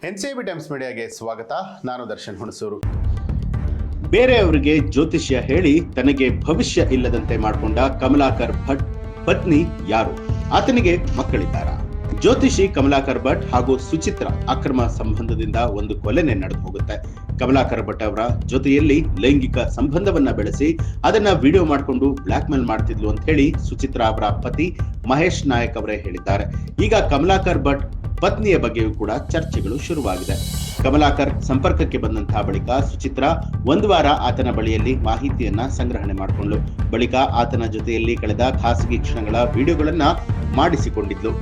NCB times ಮೀಡಿಯಾಗೆ ಸ್ವಾಗತ. ನಾನು ದರ್ಶನ್ ಹುಣಸೂರು. ಬೇರೆಯವರಿಗೆ ಜ್ಯೋತಿಷ್ಯ ಹೇಳಿ ತನಗೆ ಭವಿಷ್ಯ ಇಲ್ಲದಂತೆ ಮಾಡಿಕೊಂಡ ಕಮಲಾಕರ್ ಭಟ್ ಪತ್ನಿ ಯಾರು? ಆತನಿಗೆ ಮಕ್ಕಳಿದ್ದಾರಾ? ಜ್ಯೋತಿಷಿ ಕಮಲಾಕರ್ ಭಟ್ ಹಾಗೂ ಸುಚಿತ್ರಾ ಅಕ್ರಮ ಸಂಬಂಧದಿಂದ ಒಂದು ಕೊಲೆನೇ ನಡೆದು ಹೋಗುತ್ತೆ. ಕಮಲಾಕರ್ ಭಟ್ ಅವರ ಜೊತೆಯಲ್ಲಿ ಲೈಂಗಿಕ ಸಂಬಂಧವನ್ನ ಬೆಳೆಸಿ ಅದನ್ನ ವಿಡಿಯೋ ಮಾಡಿಕೊಂಡು ಬ್ಲಾಕ್ ಮೇಲ್ ಮಾಡ್ತಿದ್ಲು ಅಂತ ಹೇಳಿ ಸುಚಿತ್ರಾ ಅವರ ಪತಿ ಮಹೇಶ್ ನಾಯಕ್ ಅವರೇ ಹೇಳಿದ್ದಾರೆ. ಈಗ ಕಮಲಾಕರ್ ಭಟ್ ಪತ್ನಿಯ ಬಗ್ಗೆಯೂ ಕೂಡ ಚರ್ಚೆಗಳು ಶುರುವಾಗಿದೆ. ಕಮಲಾಕರ್ ಸಂಪರ್ಕಕ್ಕೆ ಬಂದಂತಹ ಬಳಿಕ ಸುಚಿತ್ರಾ ಒಂದು ವಾರ ಆತನ ಬಳಿಯಲ್ಲಿ ಮಾಹಿತಿಯನ್ನ ಸಂಗ್ರಹಣೆ ಮಾಡಿಕೊಂಡ್ಲು. ಬಳಿಕ ಆತನ ಜೊತೆಯಲ್ಲಿ ಕಳೆದ ಖಾಸಗಿ ಕ್ಷಣಗಳ ವಿಡಿಯೋಗಳನ್ನ ಮಾಡಿಟ್ಟುಕೊಂಡಿದ್ಲು.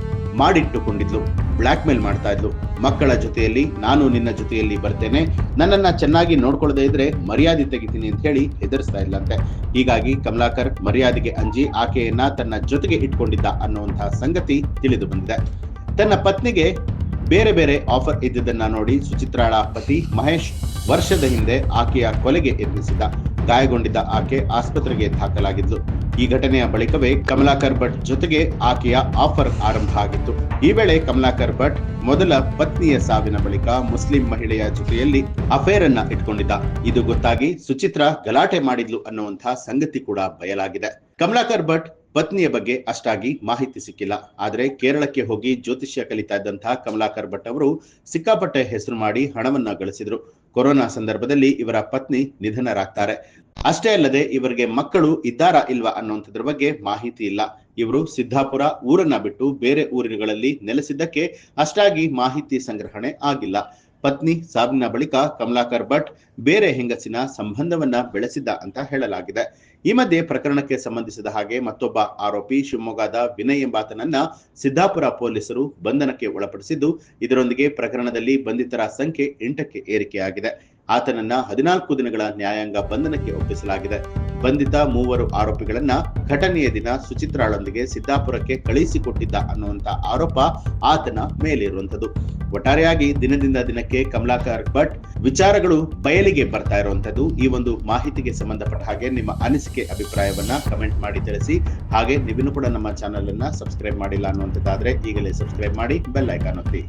ಬ್ಲಾಕ್ ಮೇಲ್ ಮಾಡ್ತಾ ಇದ್ಲು. ಮಕ್ಕಳ ಜೊತೆಯಲ್ಲಿ ನಾನು ನಿನ್ನ ಜೊತೆಯಲ್ಲಿ ಬರ್ತೇನೆ, ನನ್ನನ್ನ ಚೆನ್ನಾಗಿ ನೋಡ್ಕೊಳ್ಳದೆ ಇದ್ರೆ ಮರ್ಯಾದೆ ತೆಗಿತೀನಿ ಅಂತ ಹೇಳಿ ಹೆದರ್ಸ್ತಾ ಇಲ್ಲಂತೆ. ಹೀಗಾಗಿ ಕಮಲಾಕರ್ ಮರ್ಯಾದೆಗೆ ಅಂಜಿ ಆಕೆಯನ್ನ ತನ್ನ ಜೊತೆಗೆ ಇಟ್ಕೊಂಡಿದ್ದ ಅನ್ನುವಂತಹ ಸಂಗತಿ ತಿಳಿದು ಬಂದಿದೆ. ತನ್ನ ಪತ್ನಿಗೆ ಬೇರೆ ಬೇರೆ ಆಫರ್ ಇದ್ದುದನ್ನ ನೋಡಿ ಸುಚಿತ್ರಾಳ ಪತಿ ಮಹೇಶ್ ವರ್ಷದ ಹಿಂದೆ ಆಕೆಯ ಕೊಲೆಗೆ ಯತ್ನಿಸಿದ್ದ. ಗಾಯಗೊಂಡಿದ್ದ ಆಕೆ ಆಸ್ಪತ್ರೆಗೆ ದಾಖಲಾಗಿದ್ಲು. ಈ ಘಟನೆಯ ಬಳಿಕವೇ ಕಮಲಾಕರ್ ಭಟ್ ಜೊತೆಗೆ ಆಕೆಯ ಆಫರ್ ಆರಂಭ ಆಗಿತ್ತು. ಈ ವೇಳೆ ಕಮಲಾಕರ್ ಭಟ್ ಮೊದಲ ಪತ್ನಿಯ ಸಾವಿನ ಬಳಿಕ ಮುಸ್ಲಿಂ ಮಹಿಳೆಯ ಜೊತೆಯಲ್ಲಿ ಅಫೇರ್ ಅನ್ನ ಇಟ್ಕೊಂಡಿದ್ದ. ಇದು ಗೊತ್ತಾಗಿ ಸುಚಿತ್ರಾ ಗಲಾಟೆ ಮಾಡಿದ್ಲು ಅನ್ನುವಂತಹ ಸಂಗತಿ ಕೂಡ ಬಯಲಾಗಿದೆ. ಕಮಲಾಕರ್ ಭಟ್ ಪತ್ನಿಯ ಬಗ್ಗೆ ಅಷ್ಟಾಗಿ ಮಾಹಿತಿ ಸಿಕ್ಕಿಲ್ಲ. ಆದ್ರೆ ಕೇರಳಕ್ಕೆ ಹೋಗಿ ಜ್ಯೋತಿಷ್ಯ ಕಲಿತಾ ಇದ್ದಂತಹ ಕಮಲಾಕರ್ ಭಟ್ ಅವರು ಸಿಕ್ಕಾಪಟ್ಟೆ ಹೆಸರು ಮಾಡಿ ಹಣವನ್ನ ಗಳಿಸಿದ್ರು. ಕೊರೋನಾ ಸಂದರ್ಭದಲ್ಲಿ ಇವರ ಪತ್ನಿ ನಿಧನರಾಗ್ತಾರೆ. ಅಷ್ಟೇ ಅಲ್ಲದೆ ಇವರಿಗೆ ಮಕ್ಕಳು ಇದ್ದಾರಾ ಇಲ್ವಾ ಅನ್ನುವಂಥದ್ರ ಬಗ್ಗೆ ಮಾಹಿತಿ ಇಲ್ಲ. ಇವರು ಸಿದ್ದಾಪುರ ಊರನ್ನ ಬಿಟ್ಟು ಬೇರೆ ಊರುಗಳಲ್ಲಿ ನೆಲೆಸಿದ್ದಕ್ಕೆ ಅಷ್ಟಾಗಿ ಮಾಹಿತಿ ಸಂಗ್ರಹಣೆ ಆಗಿಲ್ಲ. ಪತ್ನಿ ಸಾವಿನ ಬಳಿಕ ಕಮಲಾಕರ್ ಭಟ್ ಬೇರೆ ಹೆಂಗಸಿನ ಸಂಬಂಧವನ್ನ ಬೆಳೆಸಿದ್ದ ಅಂತ ಹೇಳಲಾಗಿದೆ. ಈ ಮಧ್ಯೆ ಪ್ರಕರಣಕ್ಕೆ ಸಂಬಂಧಿಸಿದ ಹಾಗೆ ಮತ್ತೊಬ್ಬ ಆರೋಪಿ ಶಿವಮೊಗ್ಗದ ವಿನಯ್ ಎಂಬಾತನನ್ನ ಸಿದ್ದಾಪುರ ಪೊಲೀಸರು ಬಂಧನಕ್ಕೆ ಒಳಪಡಿಸಿದ್ದು, ಇದರೊಂದಿಗೆ ಪ್ರಕರಣದಲ್ಲಿ ಬಂಧಿತರ ಸಂಖ್ಯೆ 8ಕ್ಕೆ ಏರಿಕೆಯಾಗಿದೆ. ಆತನನ್ನ 14 ದಿನಗಳ ನ್ಯಾಯಾಂಗ ಬಂಧನಕ್ಕೆ ಒಪ್ಪಿಸಲಾಗಿದೆ. ಬಂಧಿತ 3 ಆರೋಪಿಗಳನ್ನ ಘಟನೆಯ ದಿನ ಸುಚಿತ್ರಾಳೊಂದಿಗೆ ಸಿದ್ದಾಪುರಕ್ಕೆ ಕಳುಹಿಸಿಕೊಟ್ಟಿದ್ದ ಅನ್ನುವಂತ ಆರೋಪ ಆತನ ಮೇಲಿರುವಂತದ್ದು. ಒಟ್ಟಾರೆಯಾಗಿ ದಿನದಿಂದ ದಿನಕ್ಕೆ ಕಮಲಾಕರ್ ಭಟ್ ವಿಚಾರಗಳು ಬಯಲಿಗೆ ಬರ್ತಾ ಇರುವಂತದ್ದು. ಈ ಒಂದು ಮಾಹಿತಿಗೆ ಸಂಬಂಧಪಟ್ಟ ಹಾಗೆ ನಿಮ್ಮ ಅನಿಸಿಕೆ ಅಭಿಪ್ರಾಯವನ್ನ ಕಮೆಂಟ್ ಮಾಡಿ ತಿಳಿಸಿ. ಹಾಗೆ ನೀವಿನ್ನೂ ಕೂಡ ನಮ್ಮ ಚಾನೆಲ್ ಅನ್ನ ಸಬ್ಸ್ಕ್ರೈಬ್ ಮಾಡಿಲ್ಲ ಅನ್ನುವಂಥದ್ದಾದ್ರೆ ಈಗಲೇ ಸಬ್ಸ್ಕ್ರೈಬ್ ಮಾಡಿ, ಬೆಲ್ ಐಕಾನ್ ಒತ್ತಿ.